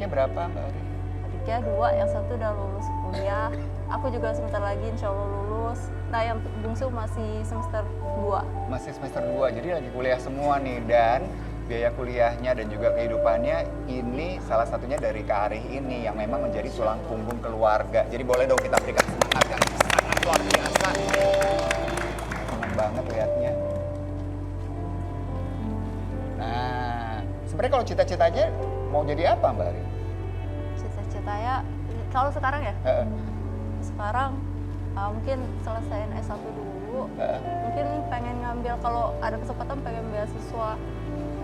berapa Mbak Ari? Adiknya 2, yang satu udah lulus kuliah. Aku juga sebentar lagi insya Allah lulus. Nah yang bungsu masih semester 2. Masih semester 2, jadi lagi kuliah semua nih. Dan biaya kuliahnya dan juga kehidupannya ini salah satunya dari Kak Arih ini yang memang menjadi tulang punggung keluarga. Jadi boleh dong kita berikan semangat yang sangat luar biasa. Senang banget lihatnya. Nah, sebenarnya kalau cita-citanya mau jadi apa Mbak Ari? Cita-cita ya, kalau sekarang ya? Sekarang mungkin selesaiin S1 dulu. Mungkin pengen ngambil, kalau ada kesempatan pengen beasiswa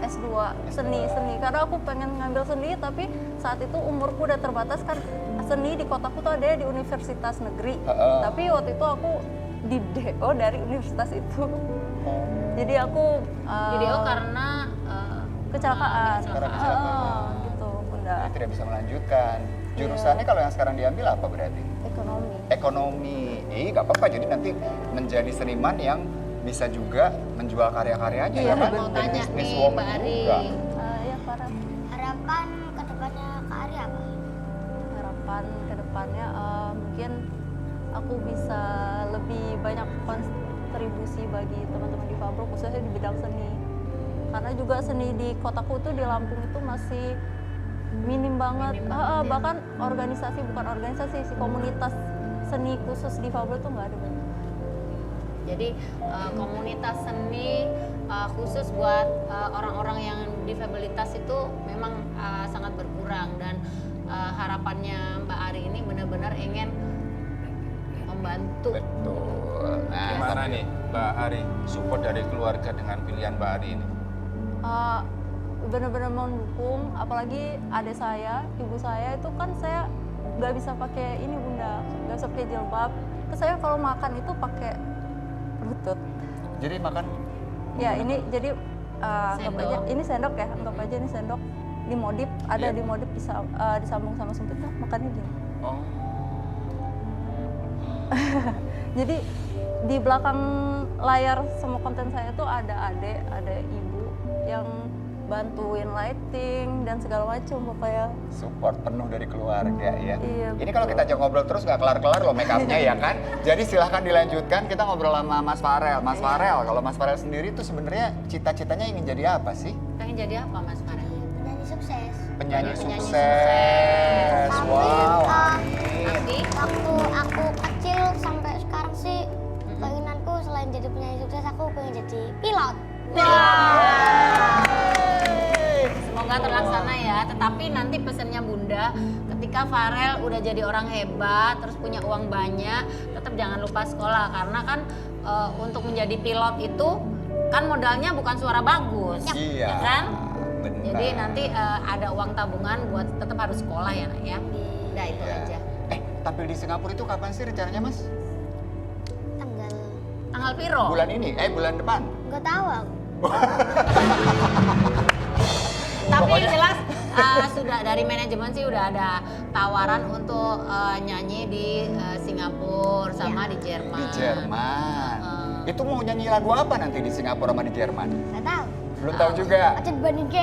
S2 seni. Karena aku pengen ngambil seni, tapi saat itu umurku udah terbatas kan. Seni di kotaku tuh ada di universitas negeri. Tapi waktu itu aku di DO dari universitas itu. Jadi aku Di DO karena kecelakaan. Gitu, Bunda. Jadi tidak bisa melanjutkan. Jurusannya kalau yang sekarang diambil apa berarti? Ekonomi. Ekonomi. Nggak apa-apa, jadi nanti menjadi seniman yang bisa juga menjual karya-karyanya ya kan? Mau Jadi tanya bisnis nih woman Mbak Ari. juga. Ya Farah. Harapan kedepannya Kak Ari apa? Harapan kedepannya mungkin aku bisa lebih banyak kontribusi bagi teman-teman di Fabro, khususnya di bidang seni. Karena juga seni di kotaku tuh di Lampung itu masih minim banget. Bahkan organisasi, bukan organisasi sih, komunitas seni khusus di Fabro tuh nggak ada banget. Jadi komunitas seni khusus buat orang-orang yang difabilitas itu memang sangat berkurang, dan harapannya Mbak Ari ini benar-benar ingin membantu. Betul. Nah, Gimana nih Mbak Ari support dari keluarga dengan pilihan Mbak Ari ini? Benar-benar mendukung, apalagi adik saya, ibu saya itu kan saya nggak bisa pakai ini Bunda, nggak bisa pakai jilbab. Terus saya kalau makan itu pakai lutut. jadi makan Ya ini jadi anggap Sendok. aja ini sendok ya, anggap aja ini sendok dimodif, ada Iya. dimodif disambung sama sumpit, nah makannya gini. oh, Jadi di belakang layar semua konten saya tuh ada adik, ada ibu yang bantuin lighting dan segala macam pokoknya. support penuh dari keluarga ya. Iya, Ini kalau kita ajak ngobrol terus nggak kelar-kelar loh make upnya ya kan. Jadi silahkan dilanjutkan, kita ngobrol sama Mas Farel. Mas Farel, kalau Mas Farel sendiri tuh sebenarnya cita-citanya ingin jadi apa sih? Pengen jadi apa Mas Farel? Penyanyi sukses. Penyanyi Penyanyi sukses. sukses. Wow, Amin. amin. Tapi Waktu aku kecil sampai sekarang sih keinginanku selain jadi penyanyi sukses aku pengen jadi pilot. semoga terlaksana ya. Tetapi nanti pesannya Bunda, ketika Farel udah jadi orang hebat, terus punya uang banyak, tetap jangan lupa sekolah, karena kan untuk menjadi pilot itu kan modalnya bukan suara bagus, Iya. ya kan? Benar. Jadi nanti ada uang tabungan buat tetap harus sekolah ya Nak ya. Udah itu Iya. aja. Tampil di Singapura itu kapan sih rencananya Mas? Tanggal piro? Bulan ini? Bulan depan? Gak tahu aku. Tapi yang jelas sudah dari manajemen sih udah ada tawaran untuk nyanyi di Singapura sama di Jerman. Di Jerman. Itu mau nyanyi lagu apa nanti di Singapura sama di Jerman? Gak tahu. Belum tahu juga. Aja dibanding ke.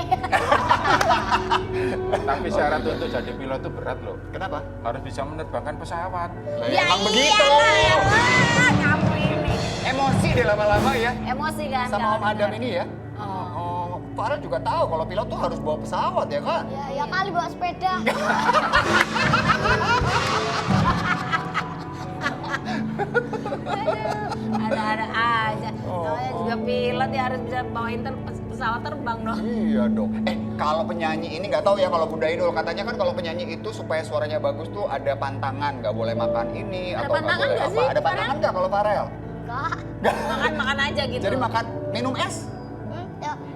Tapi syarat untuk jadi pilot itu berat loh. Kenapa? Harus bisa menerbangkan pesawat. Lah, Ya emang begitu. Kamu ini Emosi deh lama-lama ya. emosi kan? Sama kalau Om Adam denger. ini ya. Oh, Farel juga tahu kalau pilot tuh harus bawa pesawat ya kan? Ya kali bawa sepeda. Ada aja. Namanya juga pilot ya harus bisa bawain pesawat terbang dong. Iya dong. Kalau penyanyi ini nggak tahu ya, kalau Bunda Inul katanya kan kalau penyanyi itu supaya suaranya bagus tuh ada pantangan, nggak boleh makan ini Ada atau nggak pantangan boleh nggak apa. sih, Ada pantangan nggak kalau Farel? Enggak. Makan aja gitu. Jadi makan minum es?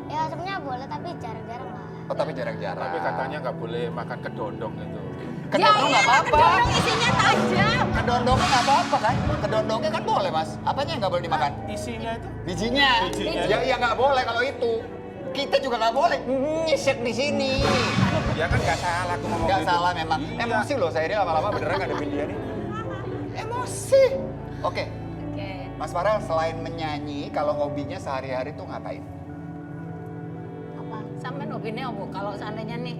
Ya sebenarnya boleh tapi jarang-jarang lah. Oh, tapi jarang-jarang. Tapi katanya nggak boleh makan kedondong itu. Kedondong nggak apa-apa. Kedondong isinya tajam. Kedondongnya nggak apa-apa kan? Kedondongnya kan boleh mas. Apanya yang nggak boleh dimakan? Isinya itu Bijinya. Bijinya. Ya nggak boleh kalau itu. Kita juga nggak boleh nyisek di sini. ya kan nggak salah aku ngomong Nggak gitu. salah memang. Iya. Emosi loh saya ini lama-lama beneran ngadepin dia nih. Emosi. Oke, Oke. Mas Farel selain menyanyi, kalau hobinya sehari-hari tuh ngapain? Apa? sampai hobinya apa? Kalau seandainya nih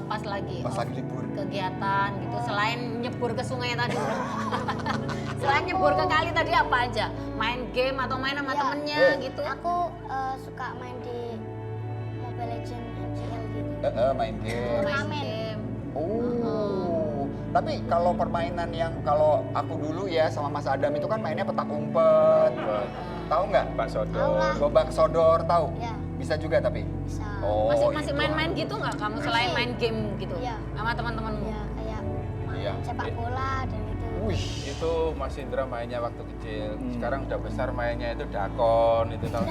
pas lagi libur. kegiatan gitu, selain nyebur ke sungai tadi, selain nyebur ke kali tadi apa aja? Main game atau main sama Ya. temennya gitu? Aku suka main di Mobile Legends MCL gitu. Main game. Main Turnamen. game. Oh. Tapi kalau permainan yang kalau aku dulu ya sama Mas Adam itu kan mainnya petak umpet. Tahu nggak? Pak Tahu Sodor. lah. Gobak sodor tahu? Ya, Bisa juga tapi. bisa. Oh, Masih itu. main-main gitu nggak kamu selain Masih. main game gitu Iya. sama teman-temanmu? Ya, kayak main Iya. sepak bola dan itu. Wih. Itu Mas Indra mainnya waktu kecil. Hmm. Sekarang udah besar mainnya itu dakon itu tahu.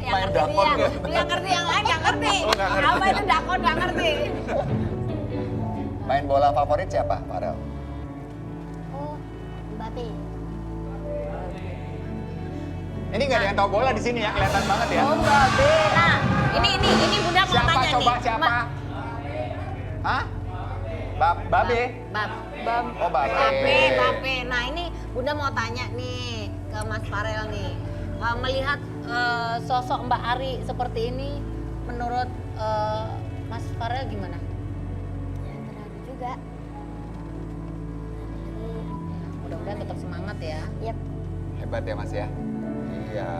Yang Main ngerti dakon dia, nggak? yang ngerti yang lain nggak ngerti. Oh, nggak ngerti. Apa itu dakon nggak ngerti. Main bola favorit siapa, Farel? Oh, Mbappe. Ini nggak ada yang tahu bola di sini ya, kelihatan banget ya. Oh Mbappe. Nah, ini Bunda mau Siapa tanya coba nih. siapa? Hah? Babe? Bab. Oh, Babe. Bape. Nah ini Bunda mau tanya nih ke Mas Farel nih. Melihat sosok Mbak Ari seperti ini, menurut Mas Farel gimana? Ya, terharu juga. Mudah-mudahan tetap semangat ya. Yap. Hebat ya Mas ya? Iya.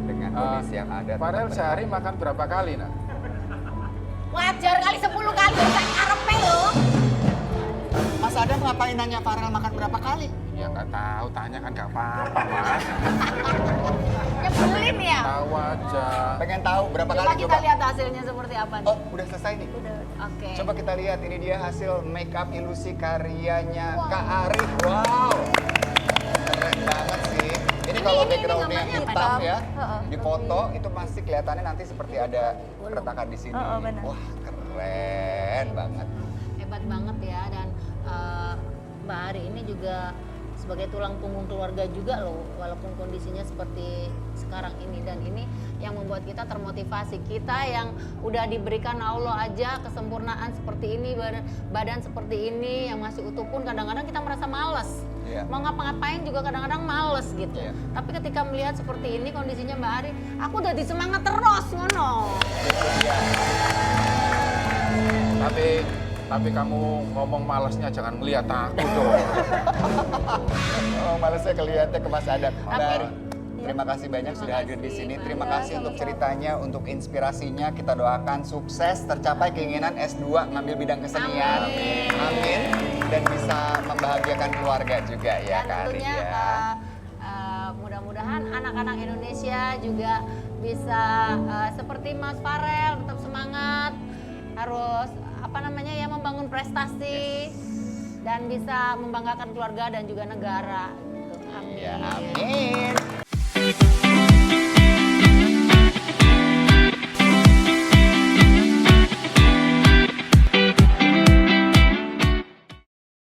Dengan kondisi yang ada. Farel tetap sehari makan berapa kali nak? Wajar kali 10 kali saya ngarepe loh. Mas Adam ngapain nanya Farel makan berapa kali? Ya nggak tahu, tanya kan nggak apa-apa Mas. Nyebelin ya. Tahu aja. Pengen tahu berapa Coba kali kita lihat hasilnya seperti apa nih. Oh, udah selesai nih. Oke. Coba kita lihat, ini dia hasil make up ilusi karyanya Kak Arif. Wow, keren banget sih. Ini kalau ini backgroundnya gambarnya apa? hitam ya, Heeh. di foto itu masih kelihatannya nanti seperti ada keretakan di sini. Heeh, benar. Wah, keren banget. Hebat banget ya, dan Mbak Ari ini juga sebagai tulang punggung keluarga juga loh, walaupun kondisinya seperti sekarang ini. Dan ini yang membuat kita termotivasi, kita yang udah diberikan Allah aja kesempurnaan seperti ini, badan seperti ini yang masih utuh pun kadang-kadang kita merasa males. Iya. Mau ngapa-ngapain juga kadang-kadang males gitu. Iya. Tapi ketika melihat seperti ini kondisinya Mbak Ari, aku udah disemangat terus ngono. Itu dia. Tapi kamu ngomong malasnya jangan melihat aku dong. Oh, malesnya kelihatan ke Mas Adam. Mbak Tapi- Ari, terima kasih banyak sudah hadir di sini. Terima kasih untuk ceritanya, untuk inspirasinya. Kita doakan sukses, tercapai keinginan S2 ngambil bidang kesenian. Amin. Amin. Dan bisa membahagiakan keluarga juga ya, Dan Kak Ari tentunya ya. mudah-mudahan anak-anak Indonesia juga bisa seperti Mas Farel tetap semangat, harus membangun prestasi dan bisa membanggakan keluarga dan juga negara. Gitu. Amin. Ya, amin.